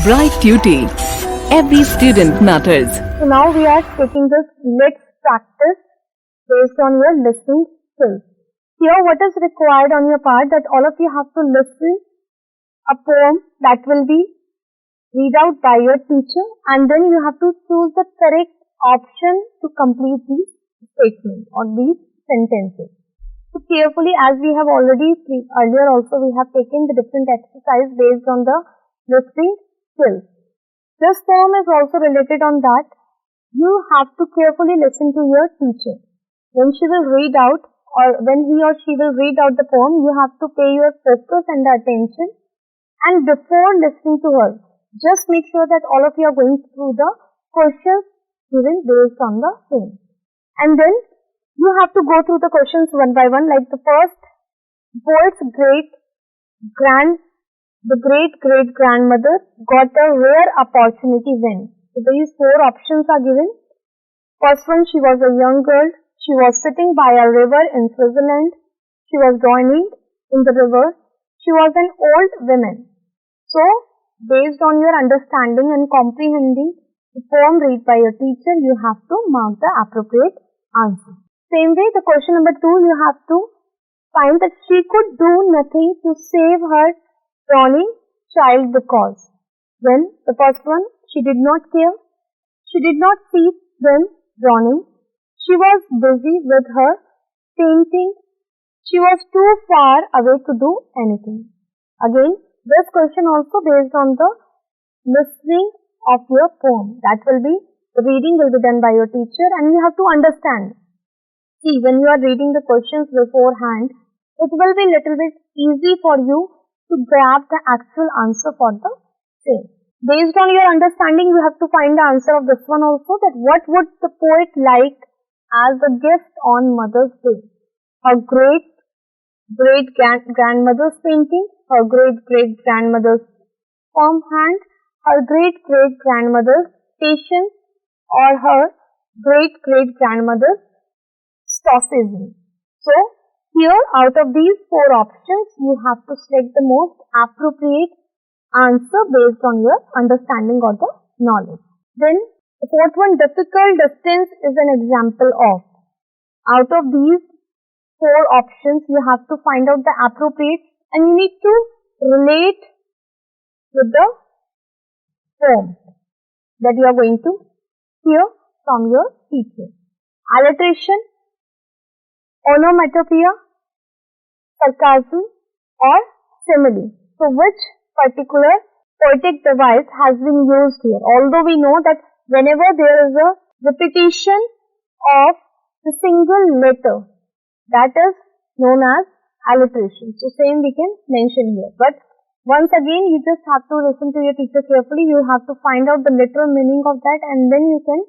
Bright Duty. Every student matters. So now we are taking this let's practice based on your listening skills. Here what is required on your part that all of you have to listen a poem that will be read out by your teacher and then you have to choose the correct option to complete these statements or these sentences. So carefully, as we have already earlier also we have taken the different exercise based on the listening skills. This poem is also related on that. You have to carefully listen to your teacher. When she will read out or when he or she will read out the poem, you have to pay your focus and attention. And before listening to her, just make sure that all of you are going through the questions given based on the poem. And then you have to go through the questions one by one, like the first, poet's great-great-grandmother got a rare opportunity when. So these four options are given. First one, she was a young girl. She was sitting by a river in Switzerland. She was drowning in the river. She was an old woman. So, based on your understanding and comprehending the poem read by your teacher, you have to mark the appropriate answer. Same way, the question number 2, you have to find that she could do nothing to save her drowning child because. Then, the first one, she did not care. She did not see them drowning. She was busy with her painting. She was too far away to do anything. Again, this question also based on the listening of your poem. That will be, the reading will be done by your teacher and you have to understand. See, when you are reading the questions beforehand, it will be little bit easy for you to grab the actual answer for the same. Based on your understanding, you have to find the answer of this one also, that what would the poet like as a gift on Mother's Day? Her great-great-grandmother's painting, her great-great-grandmother's farmhand, her great-great-grandmother's patience, or her great-great-grandmother's stoicism. So, here out of these four options, you have to select the most appropriate answer based on your understanding or the knowledge. Then, the fourth one, difficult distance is an example of. Out of these four options, you have to find out the appropriate and you need to relate with the poem that you are going to hear from your teacher. Alliteration, onomatopoeia, sarcasm or simile. So which particular poetic device has been used here? Although we know that whenever there is a repetition of the single letter, that is known as alliteration. So same we can mention here. But once again, you just have to listen to your teacher carefully. You have to find out the literal meaning of that and then you can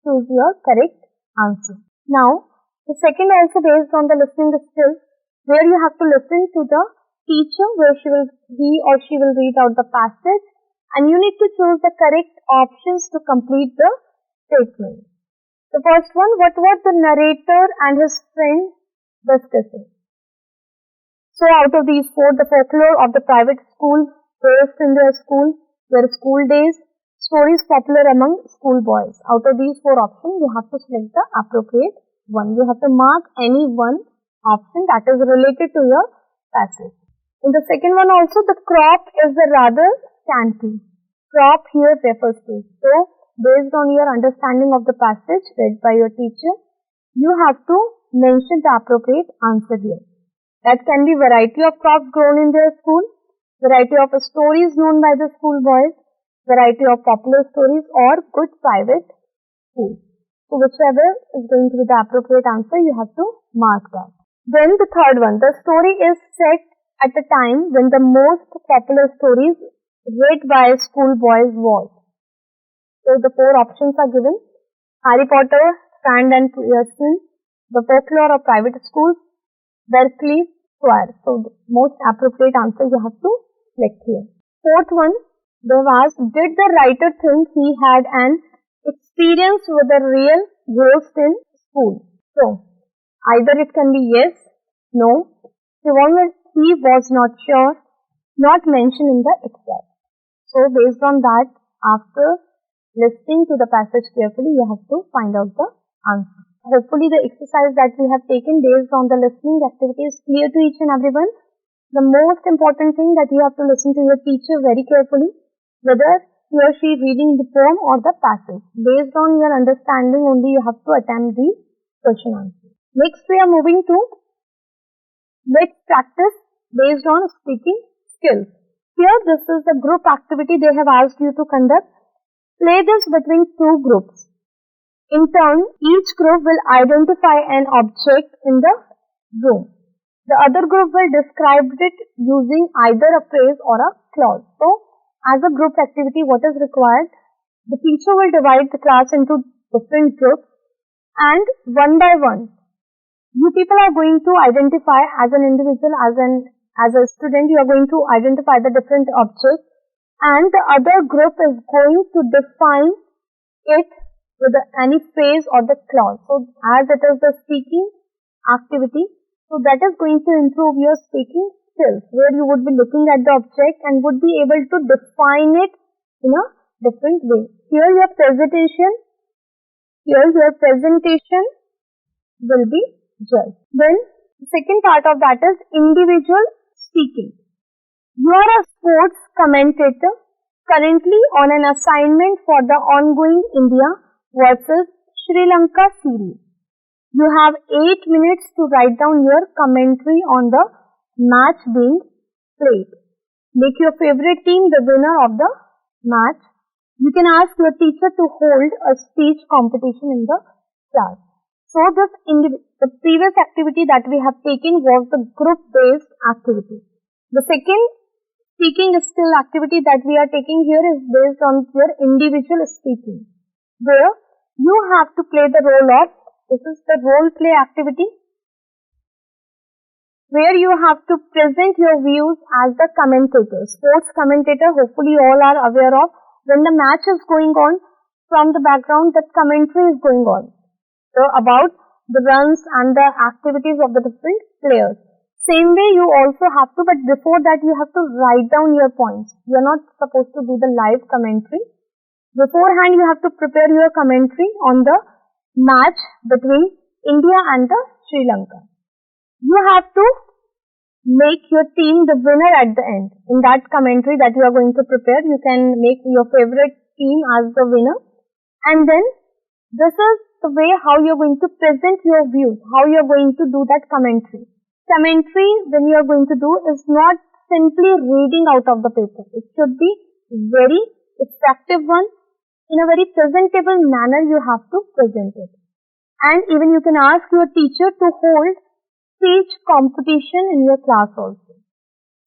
choose your correct answer. Now, the second also based on the listening skills, where you have to listen to the teacher, where he or she will read out the passage and you need to choose the correct options to complete the statement. The first one, what was the narrator and his friend discussing? So out of these four, the folklore of the private school, based in their school, their school days, stories popular among schoolboys. Out of these four options, you have to select the appropriate one. You have to mark any one option that is related to your passage. In the second one also, the crop is the rather scanty. Crop here refers to. So, based on your understanding of the passage read by your teacher, you have to mention the appropriate answer here. That can be variety of crops grown in their school, variety of stories known by the schoolboys, variety of popular stories or good private schools. So whichever is going to be the appropriate answer, you have to mark that. Then the third one, the story is set at the time when the most popular stories read by schoolboys was. So the four options are given. Harry Potter, Strand and Pearson, the folklore of private schools, Berkeley Square. So the most appropriate answer you have to select here. Fourth one, they asked, did the writer think he had an experience with a real ghost in school? So, either it can be yes, no, he was not sure, not mentioned in the extract. So based on that, after listening to the passage carefully, you have to find out the answer. Hopefully the exercise that we have taken based on the listening activity is clear to each and everyone. The most important thing that you have to listen to your teacher very carefully, whether he or she is reading the poem or the passage. Based on your understanding only you have to attempt the question answer. Next we are moving to let's practice based on speaking skills. Here this is the group activity they have asked you to conduct. Play this between two groups. In turn, each group will identify an object in the room. The other group will describe it using either a phrase or a clause. So, as a group activity, what is required? The teacher will divide the class into different groups and one by one, you people are going to identify as an individual, as a student, you are going to identify the different objects and the other group is going to define it with any phrase or the clause. So, as it is the speaking activity, so that is going to improve your speaking skills, where you would be looking at the object and would be able to define it in a different way. Here your presentation will be judged. Then, the second part of that is individual speaking. You are a sports commentator currently on an assignment for the ongoing India versus Sri Lanka series. You have 8 minutes to write down your commentary on the match being played. Make your favorite team the winner of the match. You can ask your teacher to hold a speech competition in the class. So the previous activity that we have taken was the group-based activity. The second speaking skill activity that we are taking here is based on your individual speaking, where you have to play the role of, this is the role play activity, where you have to present your views as the commentator, sports commentator. Hopefully all are aware of when the match is going on, from the background the commentary is going on. So about the runs and the activities of the different players. Same way you also have to, but before that you have to write down your points. You are not supposed to do the live commentary. Beforehand, you have to prepare your commentary on the match between India and the Sri Lanka. You have to make your team the winner at the end. In that commentary that you are going to prepare, you can make your favorite team as the winner. And then, this is the way how you are going to present your views, how you are going to do that commentary. Commentary, when you are going to do, is not simply reading out of the paper. It should be very effective one. In a very presentable manner, you have to present it. And even you can ask your teacher to hold speech competition in your class also.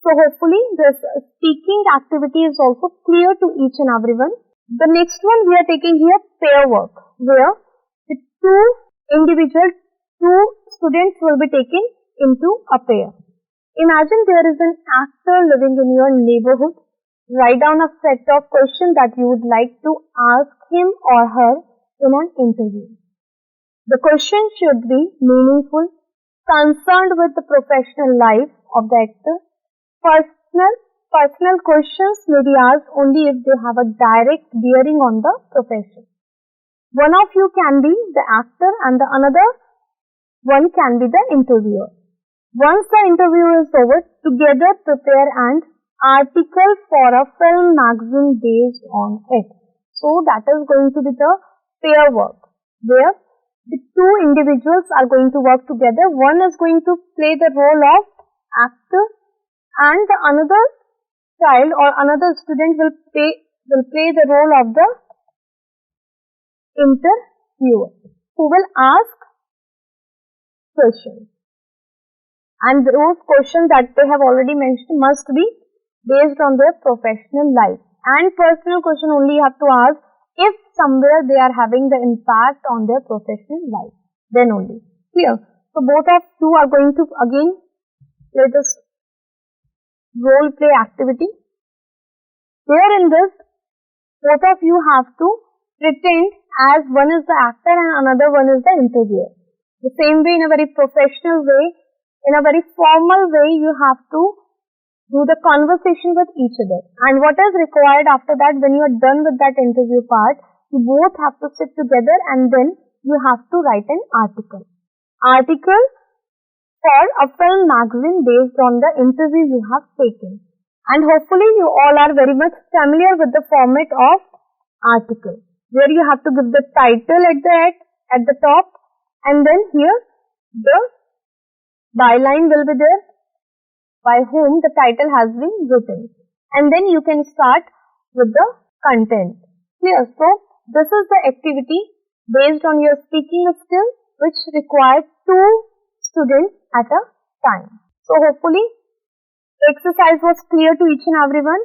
So hopefully this speaking activity is also clear to each and everyone. The next one we are taking here pair work, where the two students will be taken into a pair. Imagine there is an actor living in your neighborhood. Write down a set of questions that you would like to ask him or her in an interview. The question should be meaningful, concerned with the professional life of the actor. Personal questions may be asked only if they have a direct bearing on the profession. One of you can be the actor and the another one can be the interviewer. Once the interview is over, together prepare an article for a film magazine based on it. So that is going to be the pair work, where the two individuals are going to work together. One is going to play the role of actor and the another child or another student will play the role of the interviewer, who will ask questions. And those questions that they have already mentioned must be based on their professional life. And personal question only you have to ask if somewhere they are having the impact on their professional life. Then only. Clear? So both of you are going to again play this role play activity. Here in this, both of you have to pretend as one is the actor and another one is the interviewer. The same way, in a very professional way, in a very formal way, you have to do the conversation with each other. And what is required after that, when you are done with that interview part, you both have to sit together and then you have to write an article. Article for a film magazine based on the interview you have taken. And hopefully you all are very much familiar with the format of article, where you have to give the title at the top, and then here the byline will be there, by whom the title has been written, and then you can start with the content. Here, so this is the activity based on your speaking skill, which requires 2 students at a time. So hopefully the exercise was clear to each and everyone.